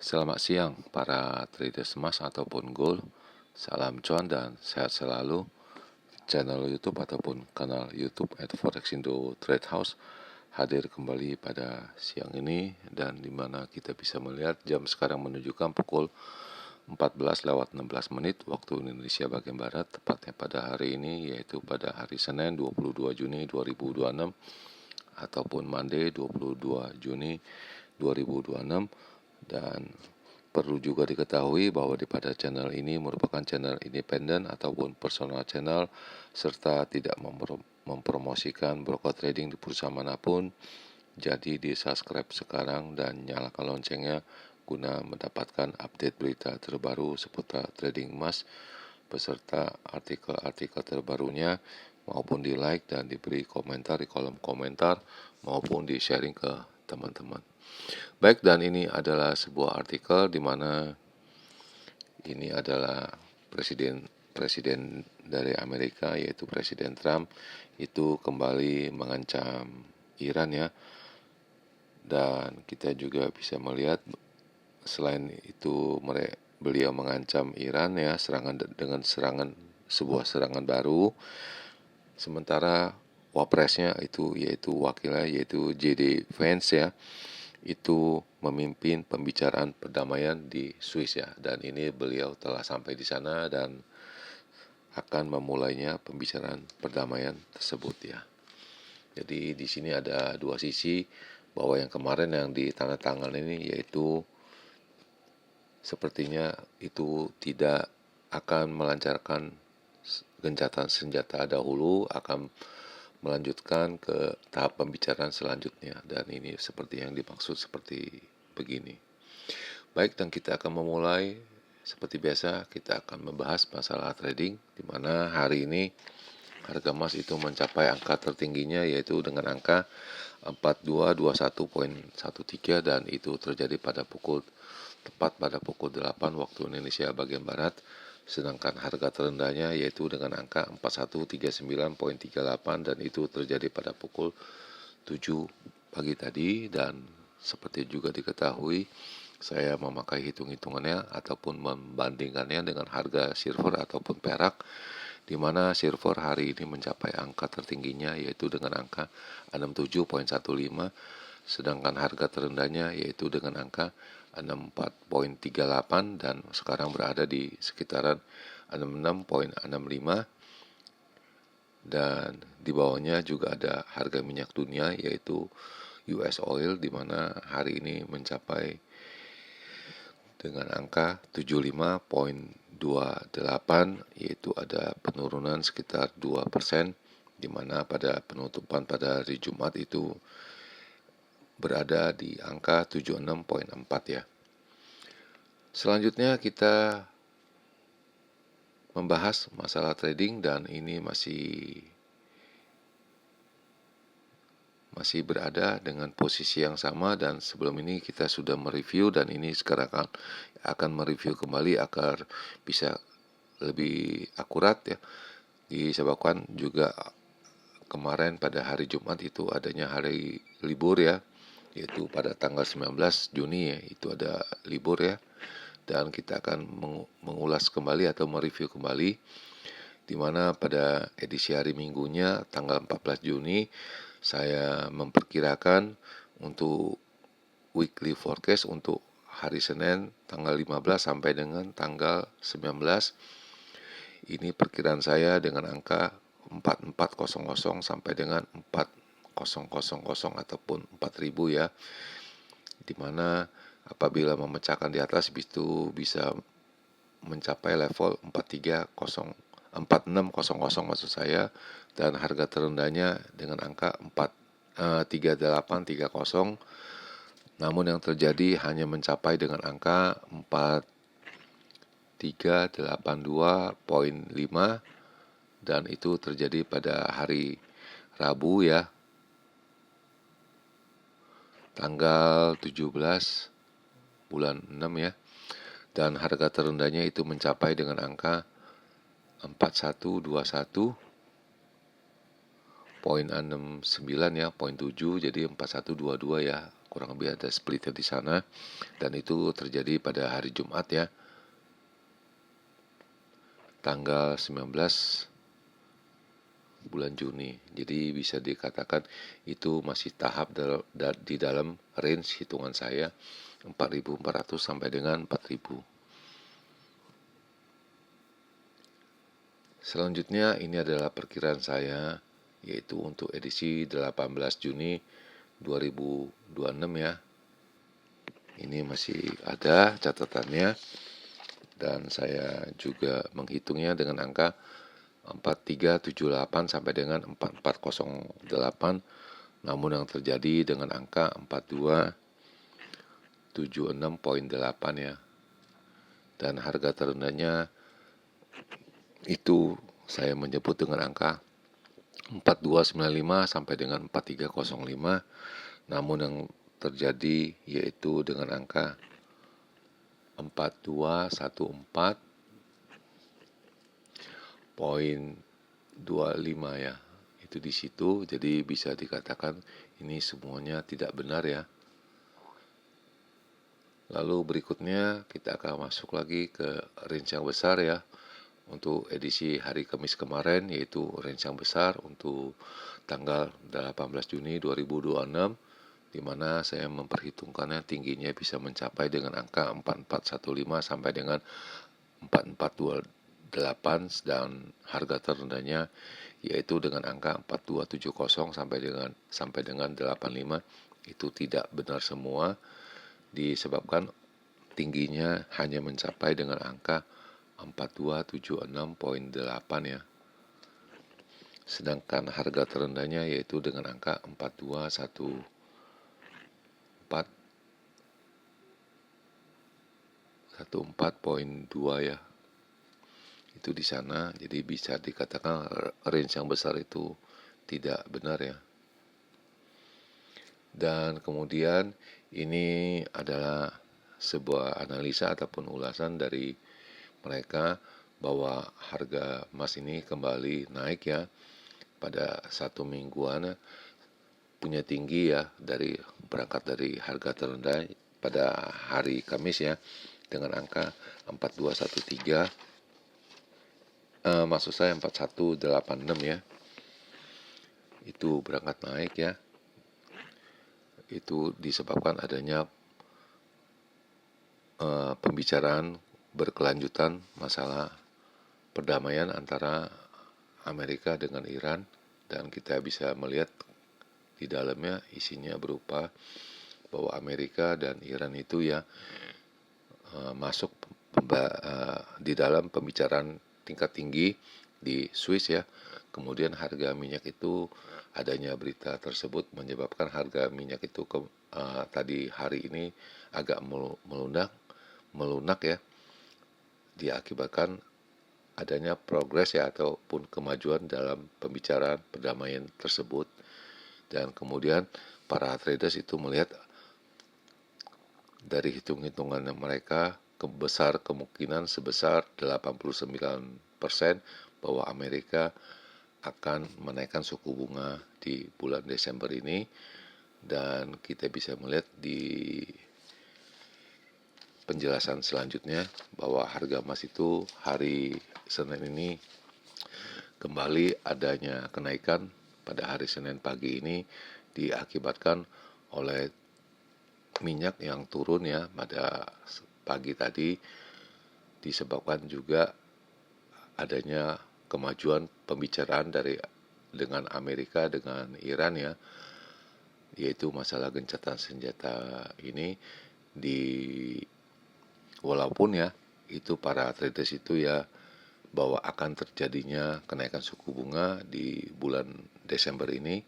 Selamat siang para traders emas ataupun gold. Salam cuan dan sehat selalu. Channel YouTube ataupun kanal YouTube @forexindo Trade House hadir kembali pada siang ini, dan dimana kita bisa melihat jam sekarang menunjukkan pukul 14:16 waktu Indonesia bagian Barat, tepatnya pada hari ini, yaitu pada hari Senin 22 Juni 2026 ataupun Monday 22 Juni 2026. Dan perlu juga diketahui bahwa pada channel ini merupakan channel independen ataupun personal channel, serta tidak mempromosikan broker trading di perusahaan manapun. Jadi di subscribe sekarang dan nyalakan loncengnya guna mendapatkan update berita terbaru seputar trading emas beserta artikel-artikel terbarunya, maupun di like dan diberi komentar di kolom komentar maupun di sharing ke teman-teman. Baik, dan ini adalah sebuah artikel di mana ini adalah presiden dari Amerika, yaitu Presiden Trump, itu kembali mengancam Iran ya. Dan kita juga bisa melihat selain itu beliau mengancam Iran ya, dengan sebuah serangan baru. Sementara wapresnya itu yaitu wakilnya yaitu JD Vance ya, itu memimpin pembicaraan perdamaian di Swiss ya, dan ini beliau telah sampai di sana dan akan memulainya pembicaraan perdamaian tersebut ya. Jadi di sini ada dua sisi, bahwa yang kemarin yang ditandatangan ini yaitu sepertinya itu tidak akan melancarkan gencatan senjata dahulu, akan melanjutkan ke tahap pembicaraan selanjutnya, dan ini seperti yang dimaksud seperti begini. Baik, dan kita akan memulai seperti biasa. Kita akan membahas masalah trading, di mana hari ini harga emas itu mencapai angka tertingginya, yaitu dengan angka 4221.13, dan itu terjadi tepat pada pukul 8 waktu Indonesia bagian Barat. Sedangkan harga terendahnya yaitu dengan angka 4139.38, dan itu terjadi pada pukul 7 pagi tadi. Dan seperti juga diketahui, saya memakai hitung-hitungannya ataupun membandingkannya dengan harga silver ataupun perak, di mana silver hari ini mencapai angka tertingginya yaitu dengan angka 67.15, sedangkan harga terendahnya yaitu dengan angka 64.38, dan sekarang berada di sekitaran 66.65. Dan di bawahnya juga ada harga minyak dunia yaitu US oil, di mana hari ini mencapai dengan angka 75.28, yaitu ada penurunan sekitar 2%, di mana pada penutupan pada hari Jumat itu berada di angka 76.4 ya. Selanjutnya kita membahas masalah trading, dan ini masih berada dengan posisi yang sama, dan sebelum ini kita sudah mereview, dan ini sekarang akan mereview kembali agar bisa lebih akurat ya. Disebabkan juga kemarin pada hari Jumat itu adanya hari libur ya, yaitu pada tanggal 19 Juni ya, itu ada libur ya. Dan kita akan mengulas kembali atau mereview kembali, di mana pada edisi hari Minggunya tanggal 14 Juni saya memperkirakan untuk weekly forecast untuk hari Senin tanggal 15 sampai dengan tanggal 19. Ini perkiraan saya dengan angka 4400 sampai dengan 4000 ataupun 4000 ya, dimana apabila memecahkan di atas itu bisa mencapai level 4600 maksud saya, dan harga terendahnya dengan angka 3830. Namun yang terjadi hanya mencapai dengan angka 4382.5, dan itu terjadi pada hari Rabu ya, tanggal 17 bulan 6 ya, dan harga terendahnya itu mencapai dengan angka 4121.69 ya, 0.7, jadi 4122 ya, kurang lebih ada splitnya di sana, dan itu terjadi pada hari Jumat ya, tanggal 19 bulan Juni. Jadi bisa dikatakan itu masih tahap di dalam range hitungan saya 4.400 sampai dengan 4.000. Selanjutnya ini adalah perkiraan saya, yaitu untuk edisi 18 Juni 2026 ya. Ini masih ada catatannya, dan saya juga menghitungnya dengan angka 4378 sampai dengan 4408, namun yang terjadi dengan angka 4276.8 ya. Dan harga terendahnya itu saya menyebut dengan angka 4295 sampai dengan 4305, namun yang terjadi yaitu dengan angka 4214.25 ya. Itu di situ, jadi bisa dikatakan ini semuanya tidak benar ya. Lalu berikutnya kita akan masuk lagi ke range yang besar ya. Untuk edisi hari Kamis kemarin, yaitu range yang besar untuk tanggal 18 Juni 2026, di mana saya memperhitungkannya tingginya bisa mencapai dengan angka 4415 sampai dengan 4428, dan harga terendahnya yaitu dengan angka 4270 sampai dengan 85. Itu tidak benar semua, disebabkan tingginya hanya mencapai dengan angka 4276.8 ya. Sedangkan harga terendahnya yaitu dengan angka 4214.2 ya. Itu di sana, jadi bisa dikatakan range yang besar itu tidak benar ya. Dan kemudian ini adalah sebuah analisa ataupun ulasan dari mereka bahwa harga emas ini kembali naik ya pada satu mingguan, punya tinggi ya, dari berangkat dari harga terendah pada hari Kamis ya dengan angka 4213, maksud saya 4186 ya. Itu berangkat naik ya. Itu disebabkan adanya pembicaraan berkelanjutan masalah perdamaian antara Amerika dengan Iran, dan kita bisa melihat di dalamnya isinya berupa bahwa Amerika dan Iran itu ya masuk di dalam pembicaraan tingkat tinggi di Swiss ya. Kemudian harga minyak itu, adanya berita tersebut menyebabkan harga minyak itu tadi hari ini agak melunak ya, diakibatkan adanya progres ya ataupun kemajuan dalam pembicaraan perdamaian tersebut. Dan kemudian para traders itu melihat dari hitung-hitungan mereka besar kemungkinan sebesar 89% bahwa Amerika akan menaikkan suku bunga di bulan Desember ini. Dan kita bisa melihat di penjelasan selanjutnya bahwa harga emas itu hari Senin ini kembali adanya kenaikan pada hari Senin pagi ini diakibatkan oleh minyak yang turun ya pada pagi tadi, disebabkan juga adanya kemajuan pembicaraan dengan Amerika dengan Iran ya, yaitu masalah gencatan senjata ini. Walaupun ya itu para traders itu ya bahwa akan terjadinya kenaikan suku bunga di bulan Desember ini,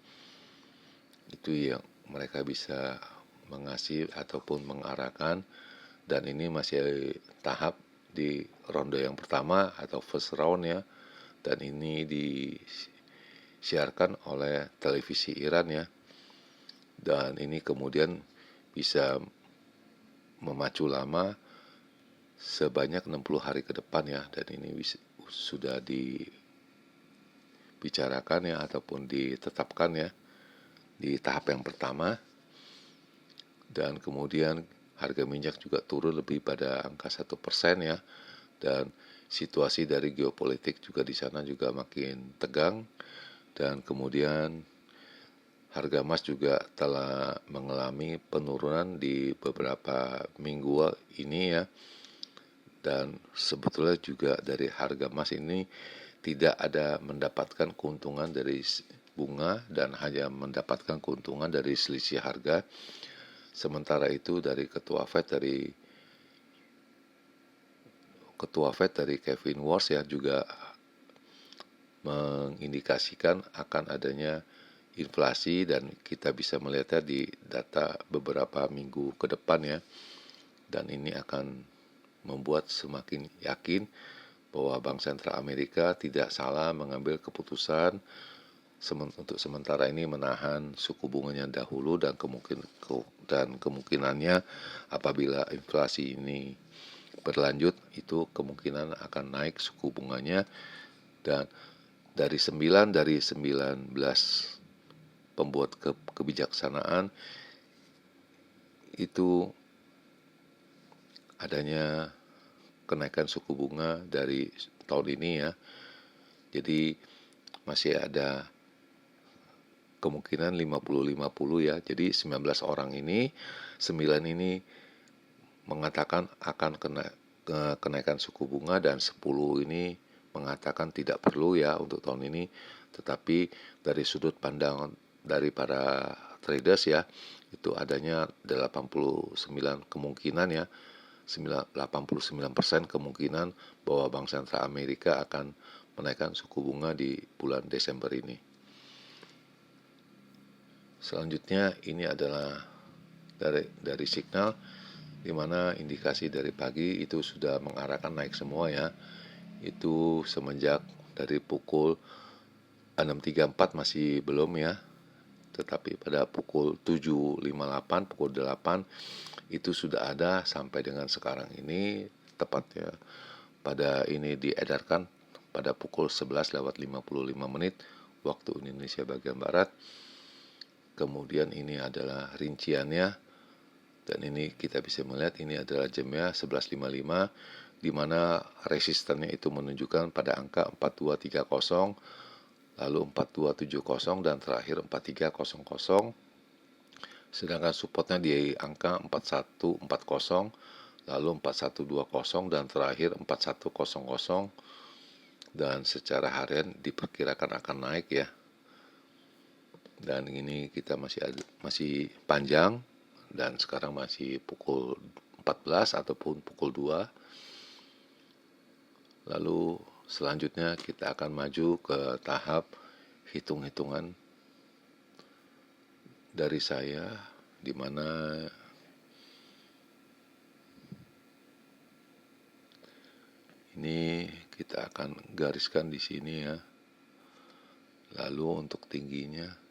itu yang mereka bisa mengasih ataupun mengarahkan, dan ini masih tahap di ronde yang pertama atau first round ya, dan ini disiarkan oleh televisi Iran ya, dan ini kemudian bisa memacu lama sebanyak 60 hari ke depan ya, dan ini sudah dibicarakan ya ataupun ditetapkan ya di tahap yang pertama. dan kemudian harga minyak juga turun lebih pada angka 1% ya, dan situasi dari geopolitik juga di sana juga makin tegang, dan kemudian harga emas juga telah mengalami penurunan di beberapa minggu ini ya, dan sebetulnya juga dari harga emas ini tidak ada mendapatkan keuntungan dari bunga dan hanya mendapatkan keuntungan dari selisih harga. Sementara itu dari Ketua Fed dari Kevin Warsh ya juga mengindikasikan akan adanya inflasi, dan kita bisa melihatnya di data beberapa minggu ke depan ya, dan ini akan membuat semakin yakin bahwa Bank Sentral Amerika tidak salah mengambil keputusan untuk sementara ini menahan suku bunganya dahulu, dan kemungkinannya apabila inflasi ini berlanjut itu kemungkinan akan naik suku bunganya, dan dari 19 pembuat kebijaksanaan itu adanya kenaikan suku bunga dari tahun ini ya. Jadi masih ada kemungkinan 50-50 ya. Jadi 19 orang ini, 9 ini mengatakan akan kenaikan suku bunga, dan 10 ini mengatakan tidak perlu ya untuk tahun ini. Tetapi dari sudut pandang dari para traders ya, itu adanya 89 kemungkinan ya, 89% kemungkinan bahwa Bank Sentral Amerika akan menaikkan suku bunga di bulan Desember ini. Selanjutnya ini adalah dari signal di mana indikasi dari pagi itu sudah mengarahkan naik semua ya. Itu semenjak dari pukul 6.34 masih belum ya. Tetapi pada pukul 7.58, pukul 8 itu sudah ada sampai dengan sekarang ini, tepatnya pada ini diedarkan pada pukul 11:55 waktu Indonesia bagian Barat. Kemudian ini adalah rinciannya, dan ini kita bisa melihat ini adalah jamnya 11.55, di mana resistannya itu menunjukkan pada angka 4230, lalu 4270, dan terakhir 4300. Sedangkan supportnya di angka 4140, lalu 4120, dan terakhir 4100. Dan secara harian diperkirakan akan naik ya. Dan ini kita masih panjang, dan sekarang masih pukul 14 ataupun pukul 2. Lalu selanjutnya kita akan maju ke tahap hitung-hitungan dari saya, di mana ini kita akan gariskan di sini ya. Lalu untuk tingginya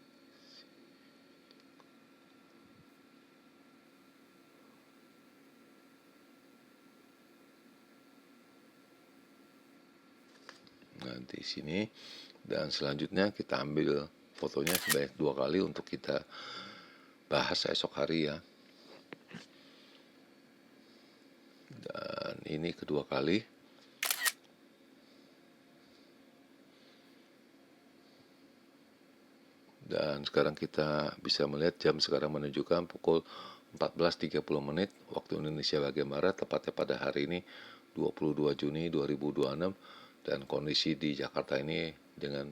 nanti sini, dan selanjutnya kita ambil fotonya sebanyak 2 kali untuk kita bahas esok hari ya. Dan ini kedua kali. Dan sekarang kita bisa melihat jam sekarang menunjukkan pukul 14.30 waktu Indonesia bagian Barat, tepatnya pada hari ini 22 Juni 2026, dan kondisi di Jakarta ini dengan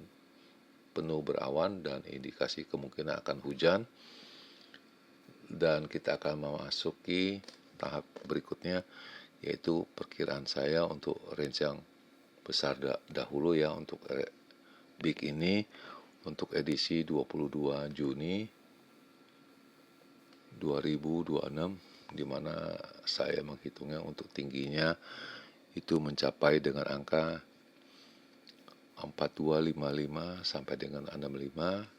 penuh berawan dan indikasi kemungkinan akan hujan. Dan kita akan memasuki tahap berikutnya, yaitu perkiraan saya untuk range yang besar dahulu ya, untuk big ini untuk edisi 22 Juni 2026, di mana saya menghitungnya untuk tingginya itu mencapai dengan angka 4255 sampai dengan 65,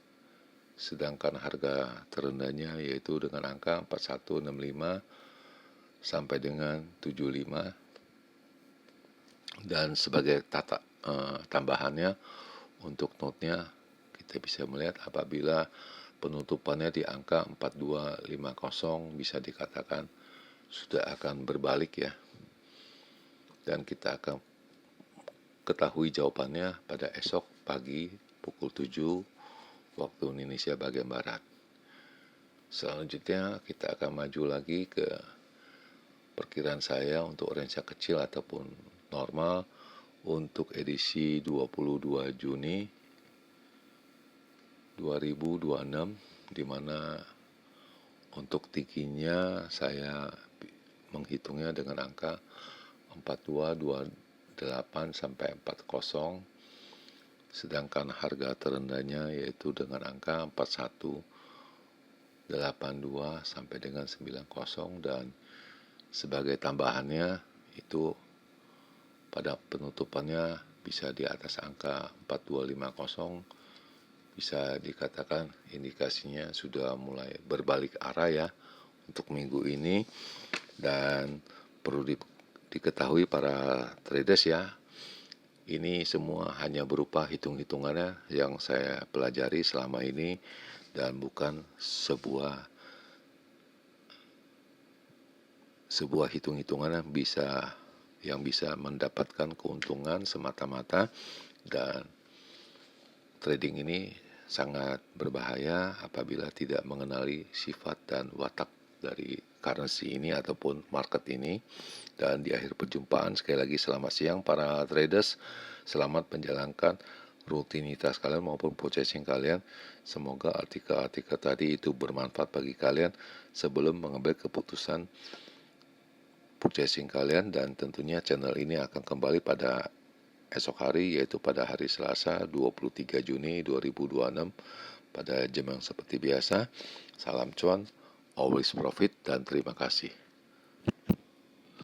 sedangkan harga terendahnya yaitu dengan angka 4165 sampai dengan 75. Dan sebagai tambahannya untuk note-nya, kita bisa melihat apabila penutupannya di angka 4250 bisa dikatakan sudah akan berbalik ya. Dan kita akan ketahui jawabannya pada esok pagi pukul 7 waktu Indonesia bagian Barat. Selanjutnya kita akan maju lagi ke perkiraan saya untuk range kecil ataupun normal untuk edisi 22 Juni 2026, di mana untuk tingginya saya menghitungnya dengan angka 4228 sampai 40, sedangkan harga terendahnya yaitu dengan angka 4182 sampai dengan 90, dan sebagai tambahannya itu pada penutupannya bisa di atas angka 4250, bisa dikatakan indikasinya sudah mulai berbalik arah ya untuk minggu ini. Dan perlu diketahui para traders ya, ini semua hanya berupa hitung-hitungannya yang saya pelajari selama ini dan bukan sebuah hitung-hitungan yang bisa mendapatkan keuntungan semata-mata. Dan trading ini sangat berbahaya apabila tidak mengenali sifat dan watak dari currency ini ataupun market ini. Dan di akhir perjumpaan sekali lagi selamat siang para traders, selamat menjalankan rutinitas kalian maupun purchasing kalian. Semoga artikel-artikel tadi itu bermanfaat bagi kalian sebelum mengambil keputusan purchasing kalian. Dan tentunya channel ini akan kembali pada esok hari, yaitu pada hari Selasa 23 Juni 2026 pada jam yang seperti biasa. Salam cuan, always profit, dan terima kasih.